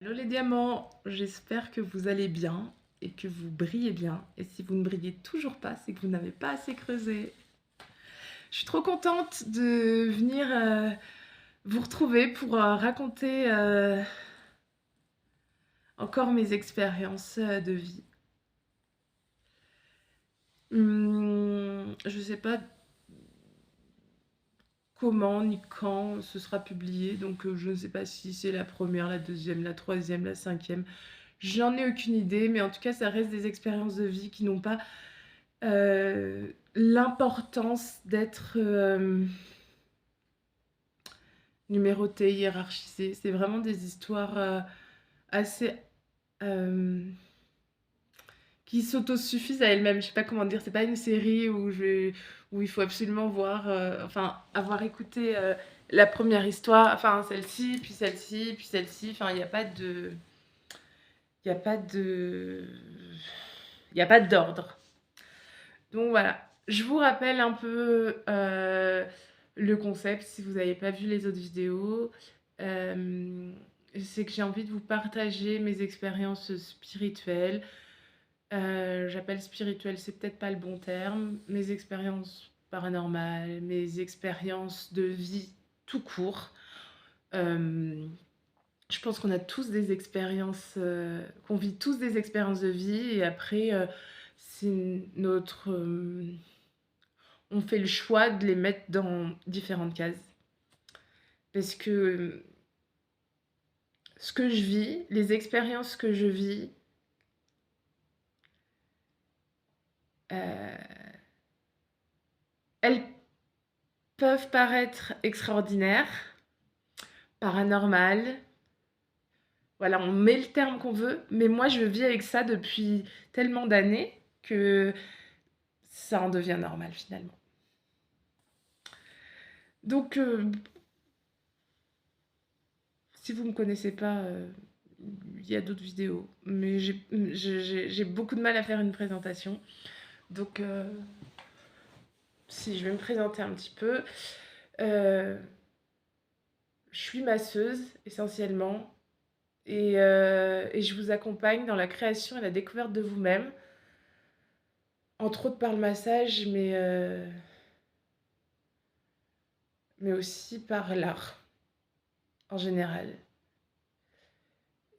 Hello les diamants, j'espère que vous allez bien et que vous brillez bien. Et si vous ne brillez toujours pas, c'est que vous n'avez pas assez creusé. Je suis trop contente de venir vous retrouver pour raconter encore mes expériences de vie. Je sais pas comment ni quand ce sera publié, donc je ne sais pas si c'est la première, la deuxième, la troisième, la cinquième. J'en ai aucune idée, mais en tout cas, ça reste des expériences de vie qui n'ont pas l'importance d'être numérotées, hiérarchisées. C'est vraiment des histoires assez euh, qui s'autosuffisent à elles-mêmes. Je sais pas comment dire, c'est pas une série où il faut absolument voir, enfin, avoir écouté la première histoire, enfin celle-ci, puis celle-ci, puis celle-ci. Enfin, il n'y a pas de. Il n'y a pas de. Il n'y a pas d'ordre. Donc voilà, je vous rappelle un peu le concept si vous n'avez pas vu les autres vidéos. Euh, c'est que j'ai envie de vous partager mes expériences spirituelles. J'appelle spirituel, c'est peut-être pas le bon terme. Mes expériences paranormales, mes expériences de vie tout court. Je pense qu'on a tous des expériences, qu'on vit tous des expériences de vie et après, c'est notre on fait le choix de les mettre dans différentes cases. Parce que ce que je vis, les expériences que je vis, euh, elles peuvent paraître extraordinaires, paranormales. Voilà, on met le terme qu'on veut, mais moi je vis avec ça depuis tellement d'années que ça en devient normal finalement. Donc, si vous ne me connaissez pas, il y a d'autres vidéos, mais j'ai beaucoup de mal à faire une présentation. Donc, si je vais me présenter un petit peu, euh, je suis masseuse essentiellement et je vous accompagne dans la création et la découverte de vous-même, entre autres par le massage, mais aussi par l'art en général.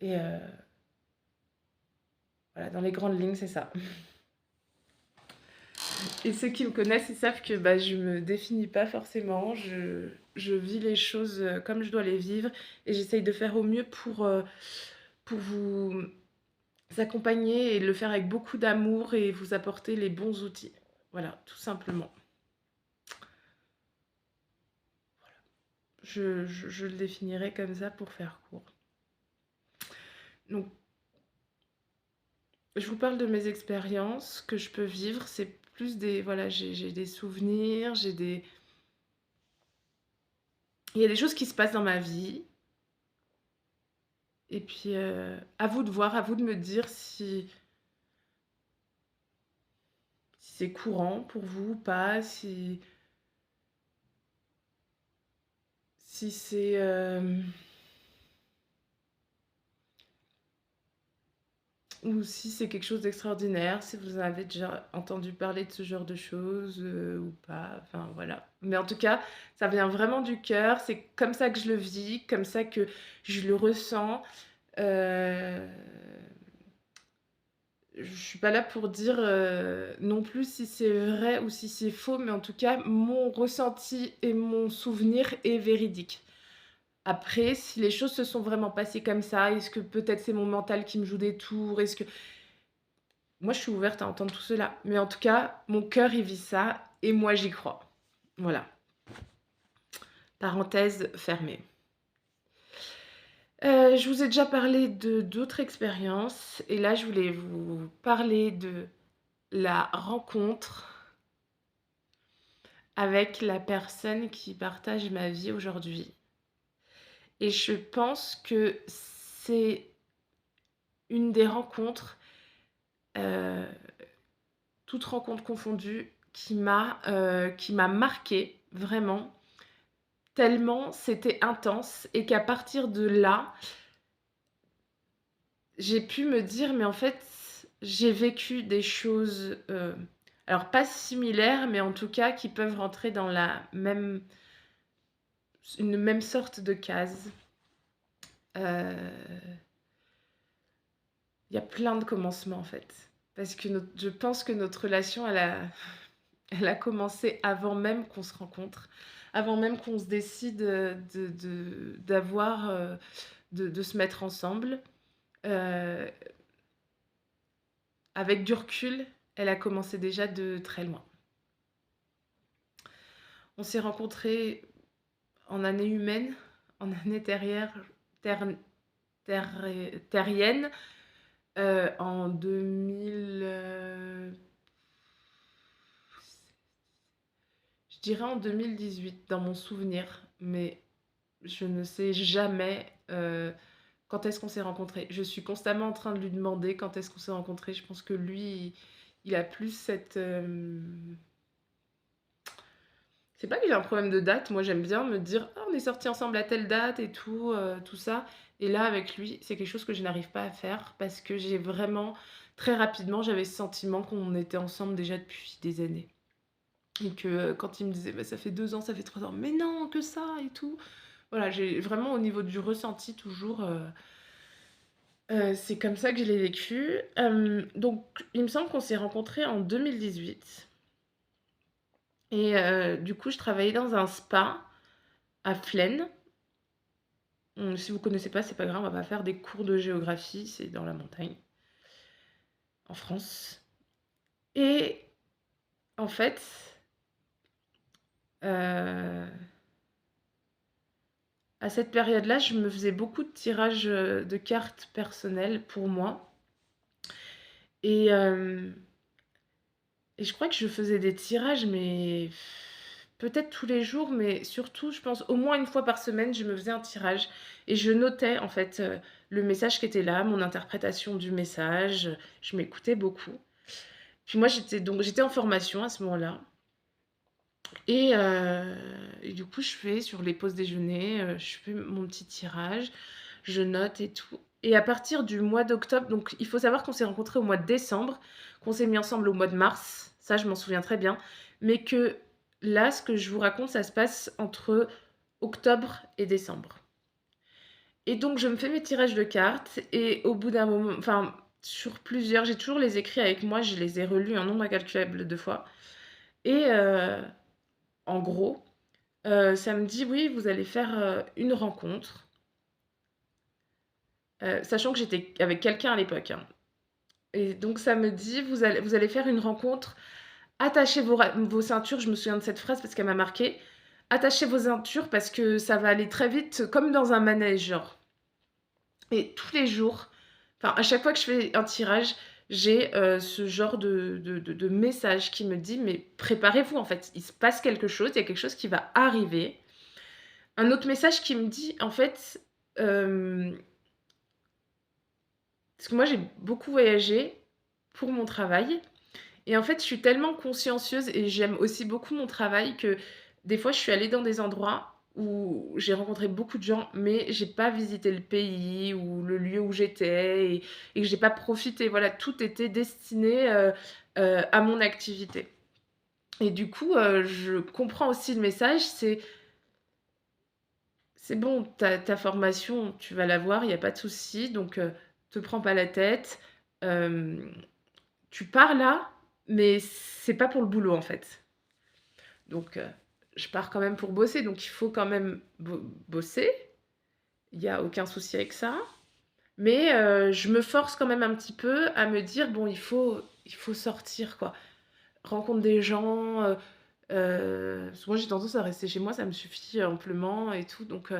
Et voilà, dans les grandes lignes, c'est ça. Et ceux qui me connaissent, ils savent que bah, je me définis pas forcément. Je vis les choses comme je dois les vivre et j'essaye de faire au mieux pour vous accompagner et le faire avec beaucoup d'amour et vous apporter les bons outils. Voilà, tout simplement. Je le définirais comme ça pour faire court. Donc, je vous parle de mes expériences que je peux vivre. C'est plus des. Voilà, j'ai des souvenirs, j'ai des. Il y a des choses qui se passent dans ma vie. Et puis, à vous de voir, à vous de me dire si c'est courant pour vous ou pas, si c'est. Ou si c'est quelque chose d'extraordinaire, si vous en avez déjà entendu parler de ce genre de choses ou pas, enfin voilà. Mais en tout cas, ça vient vraiment du cœur, c'est comme ça que je le vis, comme ça que je le ressens. Euh, je suis pas là pour dire non plus si c'est vrai ou si c'est faux, mais en tout cas, mon ressenti et mon souvenir est véridique. Après, si les choses se sont vraiment passées comme ça, est-ce que peut-être c'est mon mental qui me joue des tours? Est-ce que moi, je suis ouverte à entendre tout cela. Mais en tout cas, mon cœur, il vit ça et moi, j'y crois. Voilà. Parenthèse fermée. Je vous ai déjà parlé de d'autres expériences et là, je voulais vous parler de la rencontre avec la personne qui partage ma vie aujourd'hui. Et je pense que c'est une des rencontres, euh, toutes rencontres confondues, qui m'a marquée vraiment tellement c'était intense et qu'à partir de là, j'ai pu me dire: «Mais en fait, j'ai vécu des choses, alors pas similaires, mais en tout cas qui peuvent rentrer dans la même une même sorte de case». Heu, il y a plein de commencements, en fait. Parce que je pense que notre relation, elle a commencé avant même qu'on se rencontre, avant même qu'on se décide, d'avoir, de se mettre ensemble. Heu, avec du recul, elle a commencé déjà de très loin. On s'est rencontrés en année humaine, en année terrière ter ter terrienne, en 2000, je dirais en 2018 dans mon souvenir, mais je ne sais jamais, quand est-ce qu'on s'est rencontrés. Je suis constamment en train de lui demander quand est-ce qu'on s'est rencontrés. Je pense que lui, il a plus cette, c'est pas qu'il a un problème de date, moi j'aime bien me dire: «Ah on est sortis ensemble à telle date et tout, tout ça», et là avec lui, c'est quelque chose que je n'arrive pas à faire parce que j'ai vraiment très rapidement, j'avais ce sentiment qu'on était ensemble déjà depuis des années et que, quand il me disait: «Bah ça fait 2 ans, ça fait 3 ans», «Mais non, que ça et tout». Voilà, j'ai vraiment au niveau du ressenti toujours, c'est comme ça que je l'ai vécu. Donc il me semble qu'on s'est rencontrés en 2018 et du coup je travaillais dans un spa à Flaine. Si vous connaissez pas, c'est pas grave, on va pas faire des cours de géographie, c'est dans la montagne, en France. Et en fait, heu, à cette période-là, je me faisais beaucoup de tirages, de cartes personnelles pour moi et je crois que je faisais des tirages, mais peut-être tous les jours, mais surtout, je pense, au moins une fois par semaine, je me faisais un tirage et je notais, en fait, le message qui était là, mon interprétation du message, je m'écoutais beaucoup. Puis moi, j'étais en formation à ce moment-là et du coup, je fais sur les pauses déjeuner, je fais mon petit tirage, je note et tout et à partir du mois d'octobre, donc il faut savoir qu'on s'est rencontrés au mois de décembre, qu'on s'est mis ensemble au mois de mars, ça je m'en souviens très bien, mais que là, ce que je vous raconte, ça se passe entre octobre et décembre et donc je me fais mes tirages de cartes et au bout d'un moment, enfin, sur plusieurs, j'ai toujours les écrits avec moi, je les ai relus un nombre incalculable de fois et en gros, ça me dit: «Oui, vous allez faire, une rencontre», sachant que j'étais avec quelqu'un à l'époque, hein, et donc ça me dit: vous allez faire une rencontre, attachez vos ceintures», je me souviens de cette phrase parce qu'elle m'a marquée. «Attachez vos ceintures parce que ça va aller très vite comme dans un manège, genre». Et tous les jours, enfin à chaque fois que je fais un tirage, j'ai, ce genre de message qui me dit: «Mais préparez-vous en fait, il se passe quelque chose, il y a quelque chose qui va arriver». Un autre message qui me dit en fait, parce que moi j'ai beaucoup voyagé pour mon travail et en fait je suis tellement consciencieuse et j'aime aussi beaucoup mon travail que des fois je suis allée dans des endroits où j'ai rencontré beaucoup de gens, mais j'ai pas visité le pays ou le lieu où j'étais et que j'ai pas profité. Voilà, tout était destiné, à mon activité et du coup, je comprends aussi le message, c'est bon, ta formation, tu vas l'avoir, il y a pas de souci, donc te prends pas la tête. Hem, Tu pars là, mais c'est pas pour le boulot, en fait. Donc je pars quand même pour bosser, donc il faut quand même bosser. Il y a aucun souci avec ça. Mais je me force quand même un petit peu à me dire: «Bon, il faut sortir, quoi». Rencontre des gens, parce que moi j'ai tendance à rester chez moi, ça me suffit amplement et tout, donc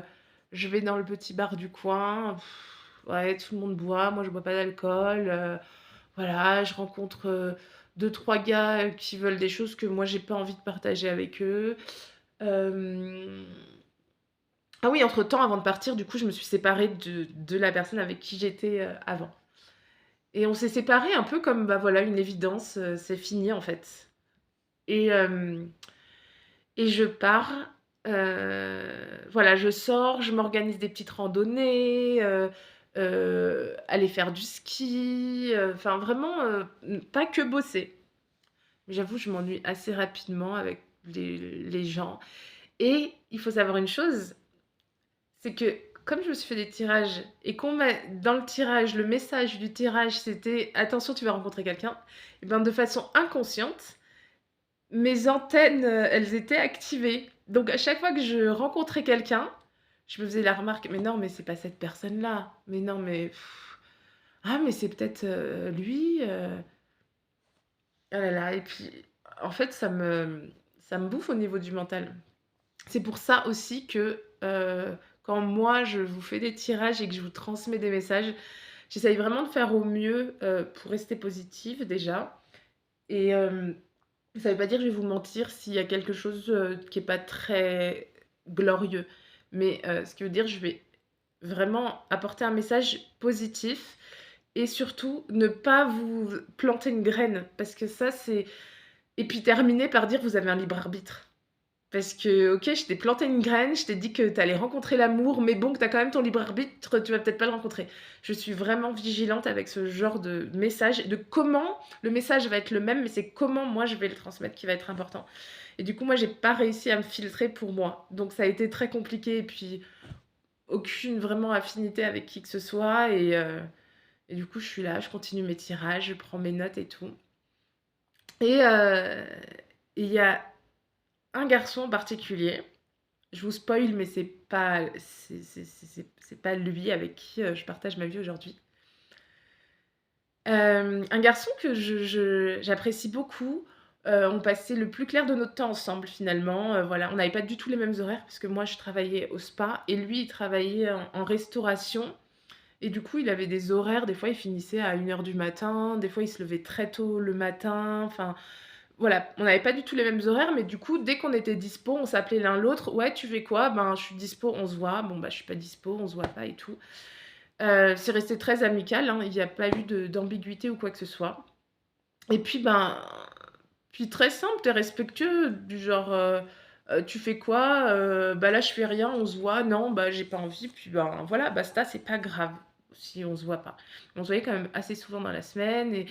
je vais dans le petit bar du coin, ouais, tout le monde boit, moi je bois pas d'alcool, voilà, je rencontre, 2-3 gars, qui veulent des choses que moi j'ai pas envie de partager avec eux. Hem, ah oui, entre-temps, avant de partir, du coup, je me suis séparée de la personne avec qui j'étais, avant et on s'est séparés un peu comme, bah, voilà, une évidence, c'est fini en fait et je pars, voilà, je sors, je m'organise des petites randonnées, aller faire du ski, enfin vraiment, pas que bosser. J'avoue, je m'ennuie assez rapidement avec les gens et il faut savoir une chose, c'est que comme je me suis fait des tirages et qu'on m'a dans le tirage, le message du tirage, c'était: «Attention, tu vas rencontrer quelqu'un», et ben, de façon inconsciente, mes antennes, elles étaient activées. Donc à chaque fois que je rencontrais quelqu'un, je me faisais la remarque: «Mais non, mais c'est pas cette personne-là. Mais non, mais ah mais c'est peut-être, lui, ah là là», et puis en fait ça me bouffe au niveau du mental. C'est pour ça aussi que, quand moi je vous fais des tirages et que je vous transmets des messages, j'essaye vraiment de faire au mieux, pour rester positive déjà, et ça veut pas dire que je vais vous mentir s'il y a quelque chose, qui est pas très glorieux. Mais, ce qui veut dire, je vais vraiment apporter un message positif et surtout ne pas vous planter une graine, parce que ça c'est, et puis terminer par dire: «Vous avez un libre arbitre». Parce que, OK, je t'ai planté une graine, je t'ai dit que tu allais rencontrer l'amour, mais bon, que tu as quand même ton libre arbitre, tu vas peut-être pas le rencontrer. Je suis vraiment vigilante avec ce genre de message, de comment le message va être le même, mais c'est comment moi je vais le transmettre qui va être important. Et du coup, moi, j'ai pas réussi à me filtrer pour moi. Donc ça a été très compliqué et puis aucune vraiment affinité avec qui que ce soit, et du coup, je suis là, je continue mes tirages, je prends mes notes et tout. Et il y a un garçon en particulier. Je vous spoil, mais c'est pas lui avec qui, je partage ma vie aujourd'hui. Un garçon que j'apprécie beaucoup, on passait le plus clair de notre temps ensemble finalement, voilà. On n'avait pas du tout les mêmes horaires parce que moi je travaillais au spa et lui il travaillait en restauration, et du coup il avait des horaires, des fois il finissait à 1 heure du matin, des fois il se levait très tôt le matin, enfin voilà, on n'avait pas du tout les mêmes horaires, mais du coup, dès qu'on était dispo, on s'appelait l'un l'autre: «Ouais, tu fais quoi?» «Ben, je suis dispo, on se voit». «Bon, bah, je suis pas dispo, on se voit pas» et tout. C'est resté très amical, hein, il y a pas eu d'ambiguïté ou quoi que ce soit. Et puis, ben, puis très simple, tu es respectueux, du genre, «Tu fais quoi?» «Bah, là, je fais rien, on se voit». «Non, bah, j'ai pas envie». Puis, ben, voilà, basta, c'est pas grave si on se voit pas. On se voyait quand même assez souvent dans la semaine, et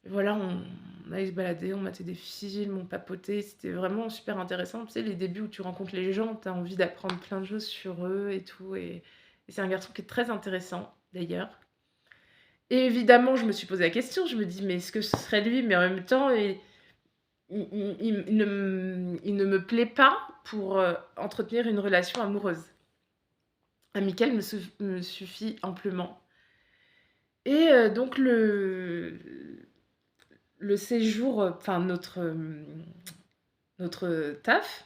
voilà, on allait se balader, on matait des films, on papotait, c'était vraiment super intéressant. Tu sais, les débuts où tu rencontres les gens, tu as envie d'apprendre plein de choses sur eux et tout, et c'est un garçon qui est très intéressant, d'ailleurs. Et évidemment, je me suis posé la question, je me dis: «Mais est-ce que ce serait lui?» Mais en même temps, il ne me plaît pas pour, entretenir une relation amoureuse. Amicale me suffit amplement. Et donc le séjour, enfin notre taf,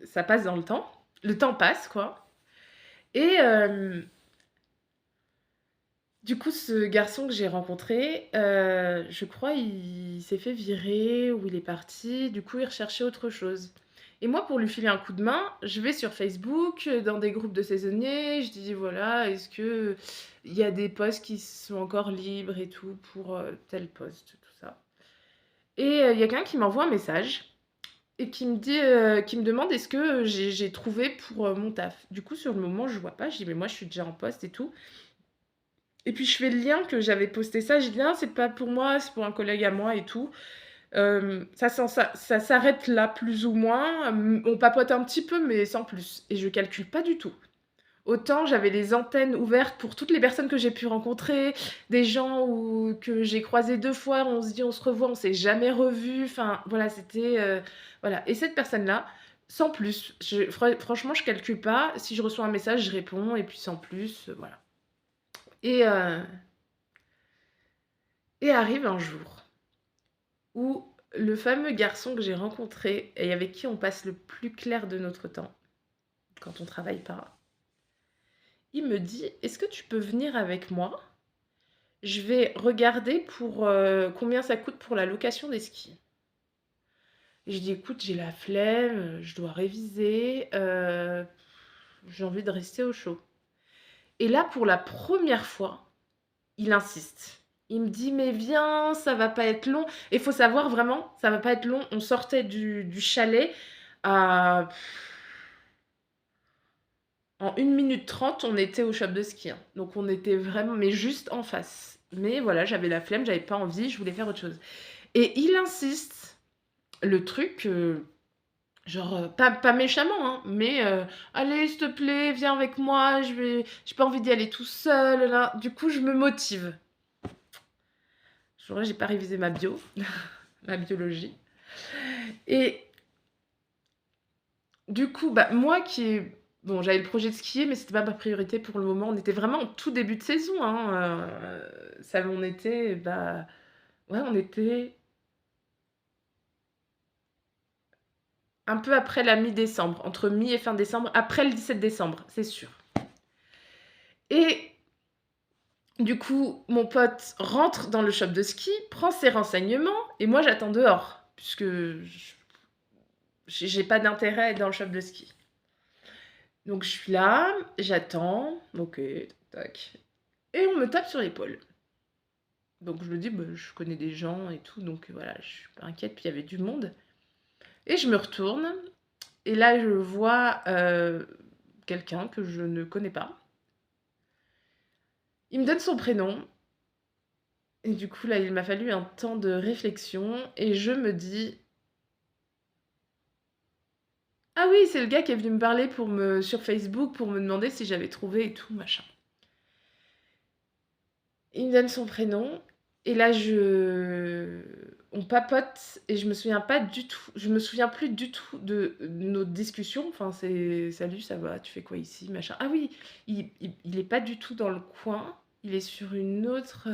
ça passe dans le temps. Le temps passe, quoi. Et du coup, ce garçon que j'ai rencontré, je crois il s'est fait virer ou il est parti. Du coup, il recherchait autre chose. Et moi, pour lui filer un coup de main, je vais sur Facebook, dans des groupes de saisonniers. Je dis: «Voilà, est-ce qu'il y a des postes qui sont encore libres et tout pour, tel poste?» tout ça. Et il y a quelqu'un qui m'envoie un message et qui me demande est-ce que j'ai trouvé pour, mon taf. Du coup, sur le moment, je vois pas, je dis: «Mais moi, je suis déjà en poste et tout». Et puis je fais le lien que j'avais posté ça, je dis: «Ah, c'est pas pour moi, c'est pour un collègue à moi et tout». Ça s'arrête là plus ou moins, on papote un petit peu mais sans plus, et je calcule pas du tout. Autant j'avais les antennes ouvertes pour toutes les personnes que j'ai pu rencontrer, des gens que j'ai croisés 2 fois, on se dit: «On se revoit», on s'est jamais revus, enfin voilà, c'était, voilà. Et cette personne-là, sans plus, franchement, je calcule pas. Si je reçois un message, je réponds et puis sans plus, voilà. Et arrive un jour où le fameux garçon que j'ai rencontré et avec qui on passe le plus clair de notre temps, quand on travaille pas, il me dit: «Est-ce que tu peux venir avec moi? Je vais regarder pour, combien ça coûte pour la location des skis». Je dis: «Écoute, j'ai la flemme, je dois réviser, j'ai envie de rester au chaud». Et là, pour la première fois, il insiste. Il me dit: «Mais viens, ça va pas être long». Et il faut savoir vraiment, ça va pas être long. On sortait du chalet à En 1 minute 30, on était au shop de ski, hein. Donc on était vraiment mais juste en face. Mais voilà, j'avais la flemme, j'avais pas envie, je voulais faire autre chose. Et il insiste, le truc, genre, pas méchamment, hein, mais «Allez, s'il te plaît, viens avec moi, j'ai pas envie d'y aller tout seul, là». Du coup, je me motive. Ce jour-là, j'ai pas révisé ma bio, ma biologie. Et du coup, bah, moi qui ai bon, j'avais le projet de skier, mais c'était pas ma priorité pour le moment. On était vraiment en tout début de saison, hein, ça on était, bah, ouais, on était un peu après la mi-décembre, entre mi et fin décembre, après le 17 décembre, c'est sûr. Et du coup, mon pote rentre dans le shop de ski, prend ses renseignements et moi j'attends dehors puisque j'ai pas d'intérêt à être dans le shop de ski. Donc je suis là, j'attends, OK, tac, et on me tape sur l'épaule. Donc je me dis: «Bah, je connais des gens et tout, donc voilà, je suis pas inquiète». Puis il y avait du monde et je me retourne et là je vois, quelqu'un que je ne connais pas. Il me donne son prénom et du coup là, il m'a fallu un temps de réflexion et je me dis: «Ah oui, c'est le gars qui est venu me parler sur Facebook pour me demander si j'avais trouvé et tout machin». Il me donne son prénom et là on papote et je me souviens plus du tout de notre discussion. Enfin, c'est: «Salut, ça va? Tu fais quoi ici?» machin. Ah oui, il est pas du tout dans le coin, il est sur une autre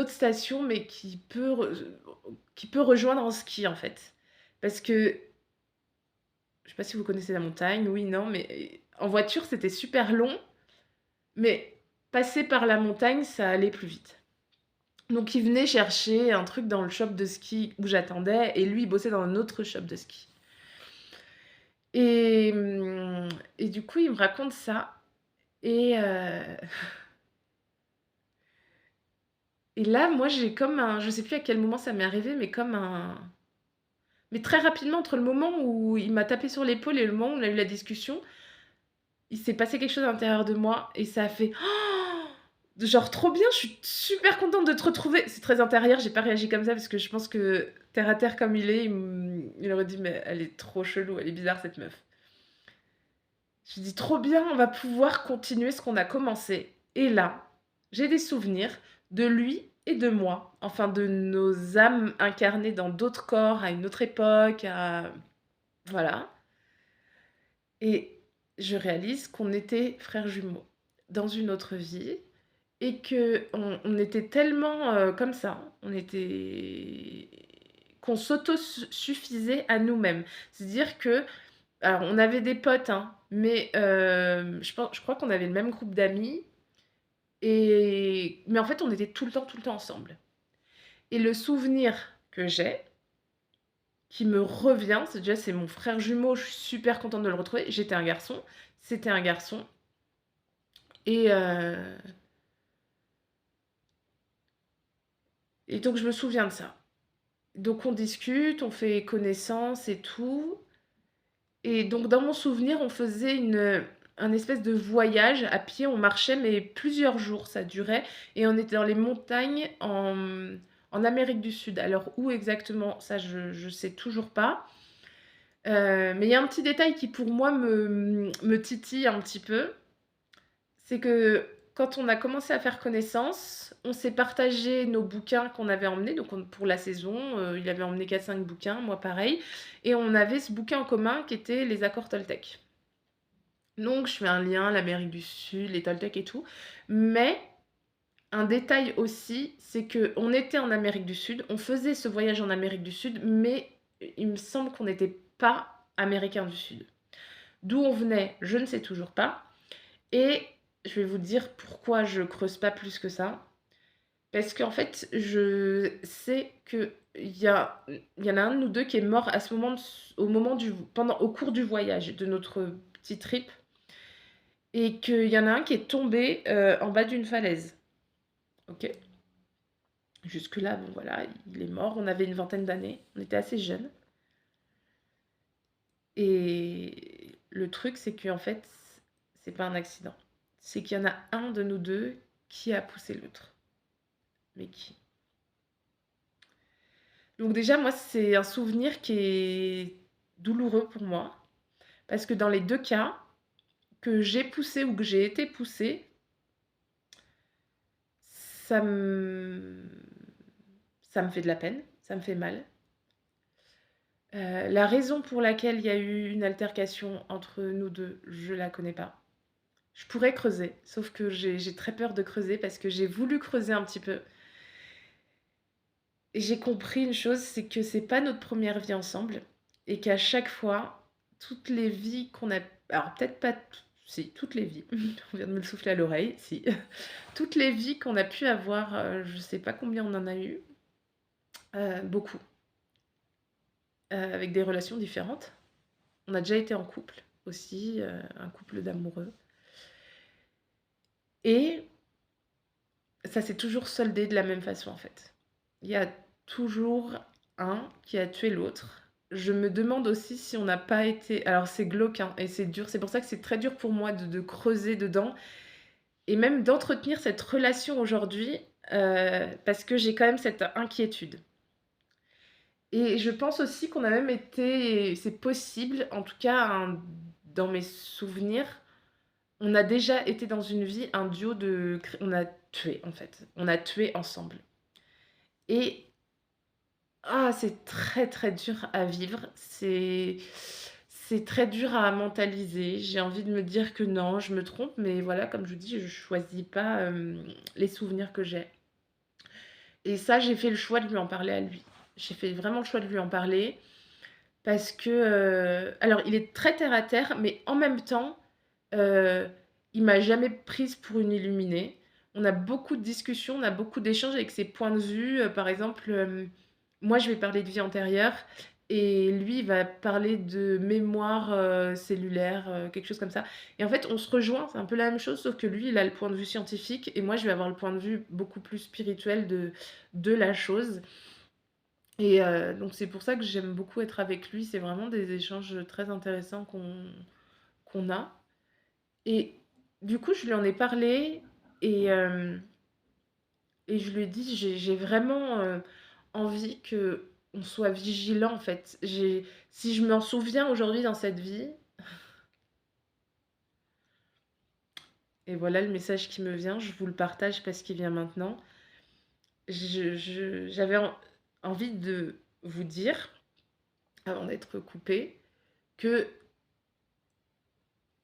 station, mais qui peut rejoindre en ski, en fait. Parce que je sais pas si vous connaissez la montagne, oui, non, mais en voiture, c'était super long, mais passer par la montagne, ça allait plus vite. Donc il venait chercher un truc dans le shop de ski où j'attendais et lui, il bossait dans un autre shop de ski. Et, et du coup, il me raconte ça. Et, et là, moi, j'ai comme un... Je sais plus à quel moment ça m'est arrivé, mais comme un... Mais très rapidement, entre le moment où il m'a tapé sur l'épaule et le moment où on a eu la discussion, il s'est passé quelque chose à l'intérieur de moi et ça a fait genre trop bien, je suis super contente de te retrouver. C'est très intérieur, j'ai pas réagi comme ça parce que je pense que terre à terre comme il est, il aurait dit mais elle est trop chelou, elle est bizarre cette meuf. J'ai dit trop bien, on va pouvoir continuer ce qu'on a commencé. Et là, j'ai des souvenirs de lui et de moi, enfin de nos âmes incarnées dans d'autres corps à une autre époque, voilà. Et je réalise qu'on était frères jumeaux dans une autre vie et qu'on était tellement comme ça, qu'on s'autosuffisait à nous-mêmes. C'est-à-dire que, alors on avait des potes, hein, mais je crois qu'on avait le même groupe d'amis, mais en fait on était tout le temps ensemble. Et le souvenir que j'ai, qui me revient, c'est mon frère jumeau, je suis super contente de le retrouver. J'étais un garçon, c'était un garçon. Et, euh, et donc je me souviens de ça. Donc on discute, on fait connaissance et tout. Et donc dans mon souvenir, on faisait un espèce de voyage à pied, on marchait, mais plusieurs jours ça durait. Et on était dans les montagnes en Amérique du Sud. Alors où exactement, ça je sais toujours pas. Mais il y a un petit détail qui pour moi me titille un petit peu. C'est que quand on a commencé à faire connaissance, on s'est partagé nos bouquins qu'on avait emmenés. Donc pour la saison, il avait emmené 4 5 bouquins, moi pareil. Et on avait ce bouquin en commun qui était les accords Toltec. Donc je fais un lien, l'Amérique du Sud, les Toltec et tout. Mais un détail aussi, c'est qu'on était en Amérique du Sud, on faisait ce voyage en Amérique du Sud, mais il me semble qu'on n'était pas américains du Sud. D'où on venait, je ne sais toujours pas. Et je vais vous dire pourquoi je creuse pas plus que ça. Parce qu'en fait, je sais il y en a un de nous deux qui est mort à ce moment, au cours du voyage, de notre petit trip. Et qu'il y en a un qui est tombé en bas d'une falaise. Ok. Jusque-là, bon voilà, il est mort. On avait 20 d'années. On était assez jeunes. Et le truc, c'est qu'en fait, c'est pas un accident. C'est qu'il y en a un de nous deux qui a poussé l'autre. Mais qui? Donc déjà, moi, c'est un souvenir qui est douloureux pour moi, parce que dans les 2 cas, que j'ai poussé ou que j'ai été poussée, ça me ça me fait de la peine, ça me fait mal. La raison pour laquelle il y a eu une altercation entre nous 2, je la connais pas. Je pourrais creuser, sauf que j'ai très peur de creuser parce que j'ai voulu creuser un petit peu et j'ai compris une chose, c'est que c'est pas notre première vie ensemble et qu'à chaque fois, toutes les vies qu'on a alors peut-être pas si, toutes les vies, on vient de me le souffler à l'oreille, si. Toutes les vies qu'on a pu avoir, je sais pas combien on en a eu, beaucoup, avec des relations différentes. On a déjà été en couple aussi, un couple d'amoureux et ça s'est toujours soldé de la même façon, en fait. Il y a toujours un qui a tué l'autre. Je me demande aussi si on n'a pas été alors c'est glauque, hein, et c'est dur, c'est pour ça que c'est très dur pour moi de creuser dedans et même d'entretenir cette relation aujourd'hui, parce que j'ai quand même cette inquiétude. Et je pense aussi qu'on a même été c'est possible, en tout cas, dans mes souvenirs, on a déjà été dans une vie un duo on a tué, en fait. On a tué ensemble. Et c'est très, très dur à vivre. C'est très dur à mentaliser. J'ai envie de me dire que non, je me trompe, mais voilà, comme je vous dis, je choisis pas, les souvenirs que j'ai. Et ça, j'ai fait le choix de lui en parler à lui. J'ai fait vraiment le choix de lui en parler parce que, alors il est très terre à terre, mais en même temps, heu, il m'a jamais prise pour une illuminée. On a beaucoup de discussions, on a beaucoup d'échanges avec ses points de vue, par exemple, moi je vais parler de vie antérieure et lui il va parler de mémoire, cellulaire, quelque chose comme ça et en fait on se rejoint, c'est un peu la même chose sauf que lui il a le point de vue scientifique et moi je vais avoir le point de vue beaucoup plus spirituel de la chose et donc c'est pour ça que j'aime beaucoup être avec lui. C'est vraiment des échanges très intéressants qu'on a et du coup, je lui en ai parlé et je lui ai dit: «J'ai vraiment, envie qu'on soit vigilant, en fait. J'ai si je m'en souviens aujourd'hui dans cette vie» et voilà le message qui me vient, je vous le partage parce qu'il vient maintenant. J'avais envie de vous dire, avant d'être coupée, que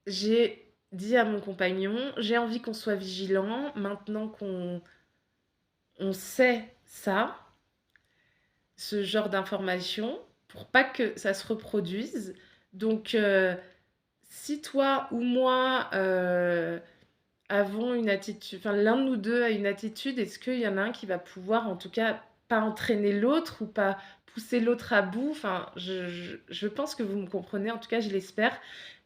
j'ai dit à mon compagnon: «J'ai envie qu'on soit vigilant maintenant qu'on sait ça, ce genre d'informations, pour pas que ça se reproduise. Donc si toi ou moi, avons une attitude enfin l'un de nous 2 a une attitude, est-ce qu'il y en a un qui va pouvoir en tout cas pas entraîner l'autre ou pas pousser l'autre à bout?» Enfin, je pense que vous me comprenez, en tout cas je l'espère.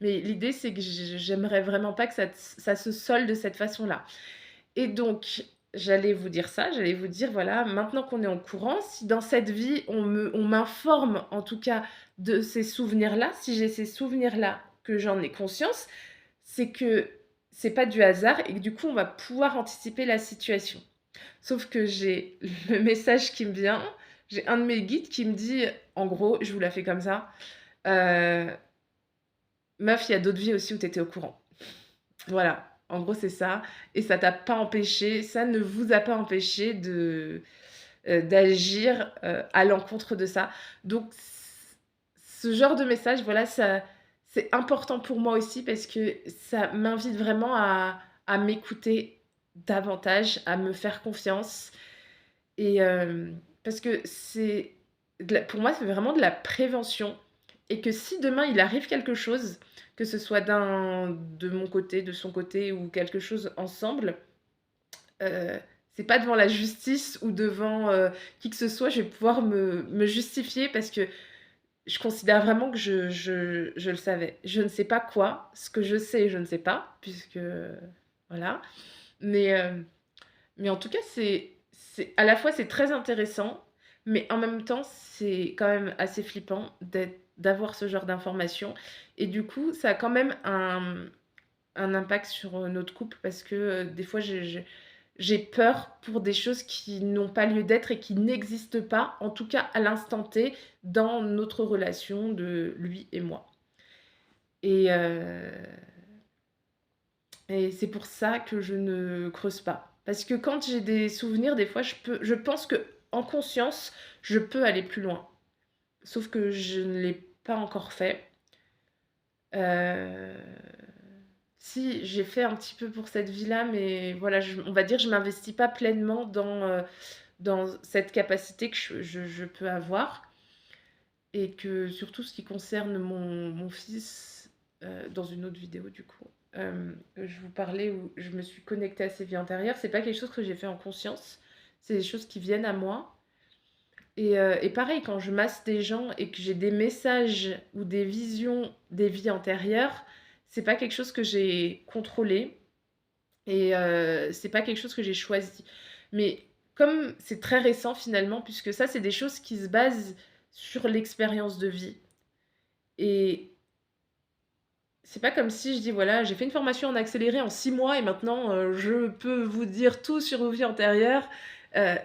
Mais l'idée c'est que j'aimerais vraiment pas que ça se solde de cette façon-là. Et donc, j'allais vous dire ça, j'allais vous dire, voilà, maintenant qu'on est au courant, si dans cette vie, on m'informe en tout cas de ces souvenirs-là, si j'ai ces souvenirs-là, que j'en ai conscience, c'est que c'est pas du hasard et que du coup, on va pouvoir anticiper la situation. Sauf que j'ai le message qui me vient, j'ai un de mes guides qui me dit, en gros, je vous la fais comme ça, euh, meuf, il y a d'autres vies aussi où tu étais au courant. Voilà, en gros, c'est ça et ça ne vous a pas empêché d'agir, à l'encontre de ça. Donc ce genre de message, voilà, ça c'est important pour moi aussi parce que ça m'invite vraiment à m'écouter davantage, à me faire confiance et parce que c'est pour moi, c'est vraiment de la prévention et que si demain il arrive quelque chose, que ce soit de mon côté, de son côté ou quelque chose ensemble, heu, c'est pas devant la justice ou devant, qui que ce soit, je vais pouvoir me justifier parce que je considère vraiment que je le savais. Je ne sais pas quoi, ce que je sais, je ne sais pas puisque, voilà, mais en tout cas, c'est à la fois, c'est très intéressant, mais en même temps, c'est quand même assez flippant d'avoir ce genre d'informations et du coup, ça a quand même un impact sur, notre couple parce que, des fois j'ai peur pour des choses qui n'ont pas lieu d'être et qui n'existent pas, en tout cas à l'instant T, dans notre relation de lui et moi. Et c'est pour ça que je ne creuse pas. Parce que quand j'ai des souvenirs, des fois, je pense qu'en conscience, je peux aller plus loin. Sauf que je ne l'ai pas encore fait. Heu, si, j'ai fait un petit peu pour cette vie-là, mais voilà, on va dire, je m'investis pas pleinement dans cette capacité que je peux avoir et que surtout ce qui concerne mon fils, dans une autre vidéo du coup, je vous parlais où je me suis connectée à ses vies antérieures, c'est pas quelque chose que j'ai fait en conscience, c'est des choses qui viennent à moi et pareil quand je masse des gens et que j'ai des messages ou des visions des vies antérieures, c'est pas quelque chose que j'ai contrôlé et c'est pas quelque chose que j'ai choisi. Mais comme c'est très récent finalement, puisque ça, c'est des choses qui se basent sur l'expérience de vie. Et c'est pas comme si je dis, voilà, j'ai fait une formation en accéléré en 6 mois et maintenant je peux vous dire tout sur vos vies antérieures.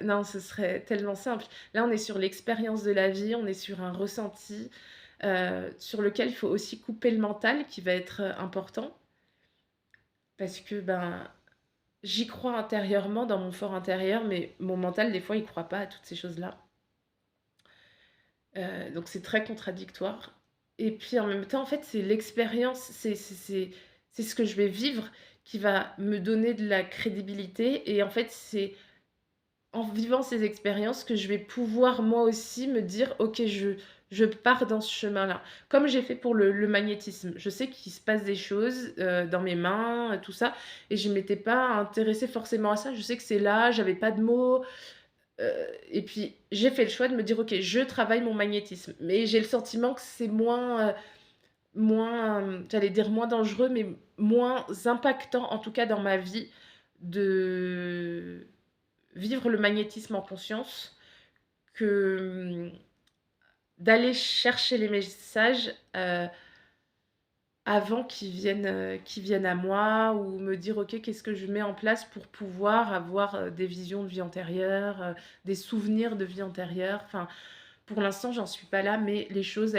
Non, ce serait tellement simple. Là, on est sur l'expérience de la vie, on est sur un ressenti sur lequel il faut aussi couper le mental qui va être important. Parce que ben, j'y crois intérieurement, dans mon fort intérieur, mais mon mental, des fois, il croit pas à toutes ces choses-là. Donc c'est très contradictoire. Et puis en même temps, en fait, c'est l'expérience, c'est ce que je vais vivre qui va me donner de la crédibilité. Et en fait, c'est en vivant ces expériences que je vais pouvoir moi aussi me dire, ok, je pars dans ce chemin-là. Comme j'ai fait pour le magnétisme. Je sais qu'il se passe des choses dans mes mains, tout ça, et je ne m'étais pas intéressée forcément à ça. Je sais que c'est là, j'avais pas de mots. Et puis j'ai fait le choix de me dire, ok, je travaille mon magnétisme. Mais j'ai le sentiment que c'est j'allais dire moins dangereux, mais moins impactant, en tout cas dans ma vie, de vivre le magnétisme en conscience que d'aller chercher les messages avant qu'ils viennent à moi ou me dire ok qu'est-ce que je mets en place pour pouvoir avoir des visions de vie antérieure, des souvenirs de vie antérieure. Enfin, pour l'instant j'en suis pas là, mais les choses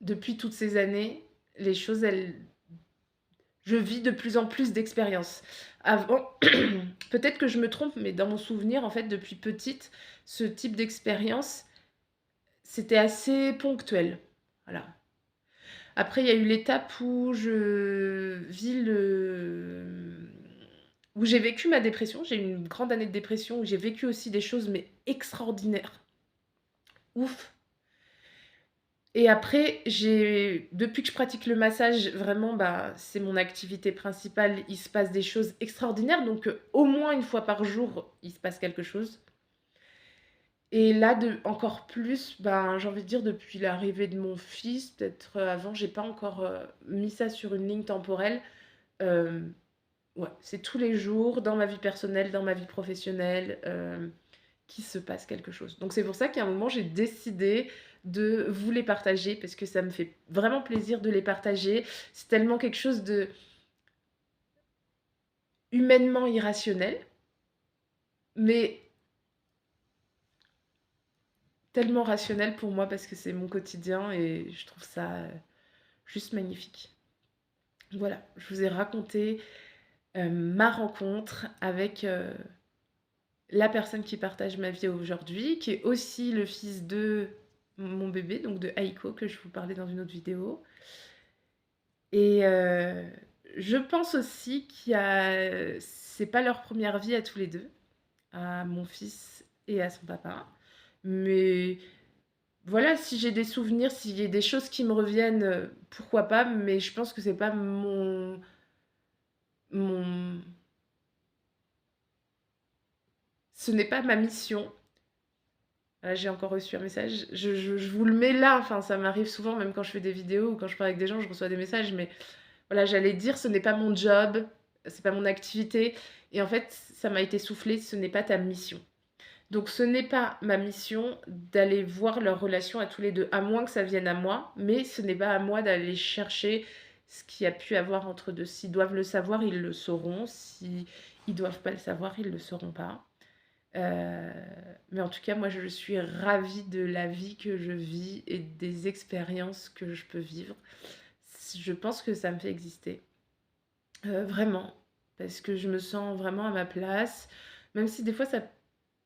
depuis toutes ces années, les choses je vis de plus en plus d'expériences. Avant, peut-être que je me trompe, mais dans mon souvenir, en fait, depuis petite, ce type d'expérience, c'était assez ponctuel. Voilà. Après, il y a eu l'étape où où j'ai vécu ma dépression. J'ai eu une grande année de dépression où j'ai vécu aussi des choses, mais extraordinaires. Ouf. Et après, depuis que je pratique le massage, vraiment, bah, c'est mon activité principale. Il se passe des choses extraordinaires. Donc, au moins une fois par jour, il se passe quelque chose. Et là, encore plus, ben, j'ai envie de dire, depuis l'arrivée de mon fils, peut-être avant, j'ai pas encore mis ça sur une ligne temporelle. Euh, ouais, c'est tous les jours, dans ma vie personnelle, dans ma vie professionnelle, qu'il se passe quelque chose. Donc c'est pour ça qu'à un moment, j'ai décidé de vous les partager, parce que ça me fait vraiment plaisir de les partager. C'est tellement quelque chose de humainement irrationnel, mais tellement rationnel pour moi, parce que c'est mon quotidien, et je trouve ça juste magnifique. Voilà, je vous ai raconté ma rencontre avec la personne qui partage ma vie aujourd'hui, qui est aussi le fils de mon bébé, donc de Aiko, que je vous parlais dans une autre vidéo. Et je pense aussi c'est pas leur première vie à tous les deux, à mon fils et à son papa. Mais voilà, si j'ai des souvenirs, s'il y a des choses qui me reviennent, pourquoi pas, mais je pense que c'est pas mon ce n'est pas ma mission. J'ai encore reçu un message. Je vous le mets là, enfin, ça m'arrive souvent, même quand je fais des vidéos ou quand je parle avec des gens, je reçois des messages. Mais voilà, j'allais dire, ce n'est pas mon job, c'est pas mon activité. Et en fait, ça m'a été soufflé, ce n'est pas ta mission. Donc ce n'est pas ma mission d'aller voir leur relation à tous les deux, à moins que ça vienne à moi, mais ce n'est pas à moi d'aller chercher ce qu'il y a pu avoir entre deux. S'ils doivent le savoir, ils le sauront. Si ils doivent pas le savoir, ils le sauront pas. Euh, mais en tout cas, moi, je suis ravie de la vie que je vis et des expériences que je peux vivre. Je pense que ça me fait exister. Vraiment. Parce que je me sens vraiment à ma place. Même si des fois, ça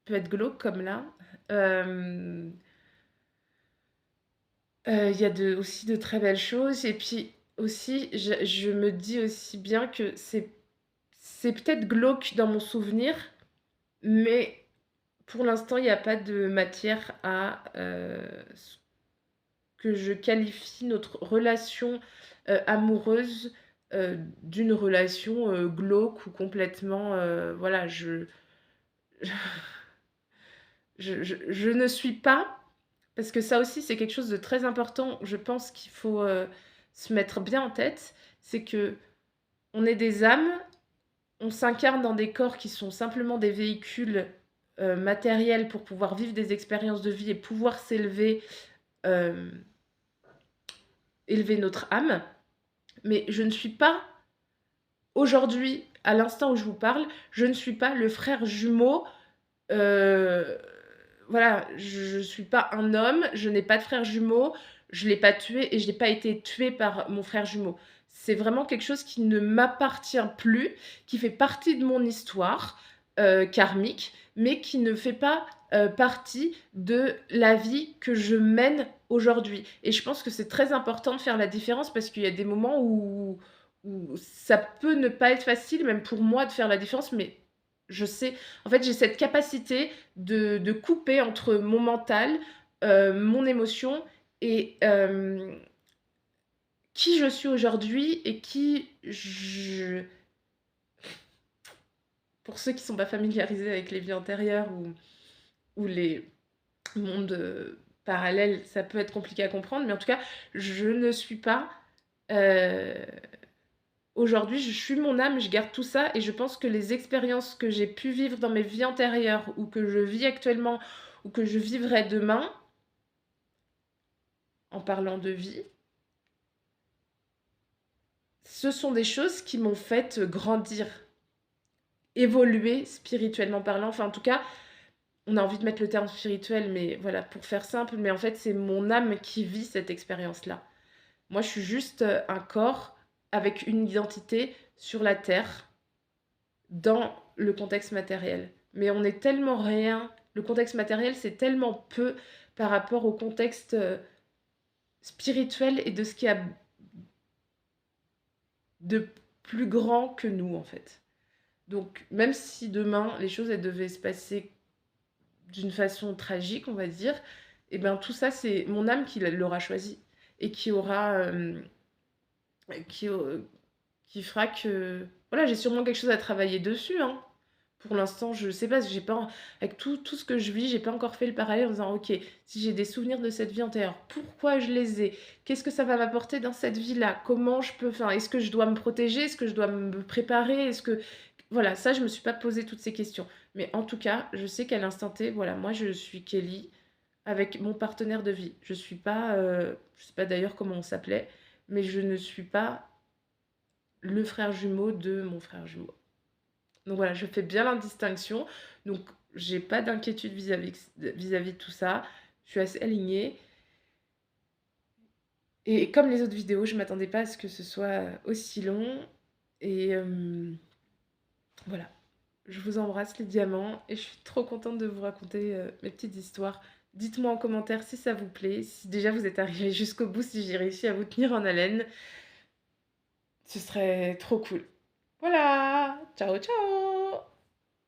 peut être glauque comme là. Euh, il y a aussi de très belles choses. Et puis aussi, je me dis aussi bien que c'est peut-être glauque dans mon souvenir, mais pour l'instant, il n'y a pas de matière à ce que je qualifie notre relation amoureuse d'une relation glauque ou complètement... voilà, je ne suis pas, parce que ça aussi c'est quelque chose de très important, je pense qu'il faut se mettre bien en tête, c'est que on est des âmes, on s'incarne dans des corps qui sont simplement des véhicules matériels pour pouvoir vivre des expériences de vie et pouvoir s'élever, euh, élever notre âme. Mais je ne suis pas, aujourd'hui, à l'instant où je vous parle, je ne suis pas le frère jumeau. euh, voilà, je ne suis pas un homme, je n'ai pas de frère jumeau, je ne l'ai pas tué et je n'ai pas été tuée par mon frère jumeau. C'est vraiment quelque chose qui ne m'appartient plus, qui fait partie de mon histoire karmique, mais qui ne fait pas partie de la vie que je mène aujourd'hui. Et je pense que c'est très important de faire la différence parce qu'il y a des moments où ça peut ne pas être facile, même pour moi, de faire la différence, mais je sais, en fait, j'ai cette capacité de couper entre mon mental, mon émotion et qui je suis aujourd'hui et qui je... Pour ceux qui ne sont pas familiarisés avec les vies antérieures ou les mondes parallèles, ça peut être compliqué à comprendre, mais en tout cas, je ne suis pas... euh, Aujourd'hui, je suis mon âme, je garde tout ça et je pense que les expériences que j'ai pu vivre dans mes vies antérieures ou que je vis actuellement ou que je vivrai demain, en parlant de vie, ce sont des choses qui m'ont fait grandir, évoluer spirituellement parlant. Enfin, en tout cas, on a envie de mettre le terme spirituel, mais voilà, pour faire simple, mais en fait, c'est mon âme qui vit cette expérience-là. Moi, je suis juste un corps avec une identité sur la terre, dans le contexte matériel. Mais on est tellement rien, le contexte matériel, c'est tellement peu par rapport au contexte spirituel et de ce qu'il y a de plus grand que nous, en fait. Donc, même si demain, les choses, elles devaient se passer d'une façon tragique, on va dire, et ben tout ça, c'est mon âme qui l'aura choisi et qui aura... qui, qui fera que... Voilà, j'ai sûrement quelque chose à travailler dessus, hein. Pour l'instant, je sais pas, j'ai pas, avec tout ce que je vis, j'ai pas encore fait le parallèle en disant, ok, si j'ai des souvenirs de cette vie antérieure, pourquoi je les ai? Qu'est-ce que ça va m'apporter dans cette vie-là? Comment je peux, enfin, est-ce que je dois me protéger? Est-ce que je dois me préparer? Est-ce que, voilà, ça, je me suis pas posé toutes ces questions. Mais en tout cas, je sais qu'à l'instant T, voilà, moi, je suis Kelly avec mon partenaire de vie. Je suis pas, je sais pas d'ailleurs comment on s'appelait, mais je ne suis pas le frère jumeau de mon frère jumeau. Donc voilà, je fais bien la distinction. Donc j'ai pas d'inquiétude vis-à-vis de tout ça. Je suis assez alignée. Et comme les autres vidéos, je m'attendais pas à ce que ce soit aussi long. Et voilà. Je vous embrasse les diamants et je suis trop contente de vous raconter mes petites histoires. Dites-moi en commentaire si ça vous plaît, si déjà vous êtes arrivé jusqu'au bout, si j'ai réussi à vous tenir en haleine. Ce serait trop cool. Voilà, ciao ciao!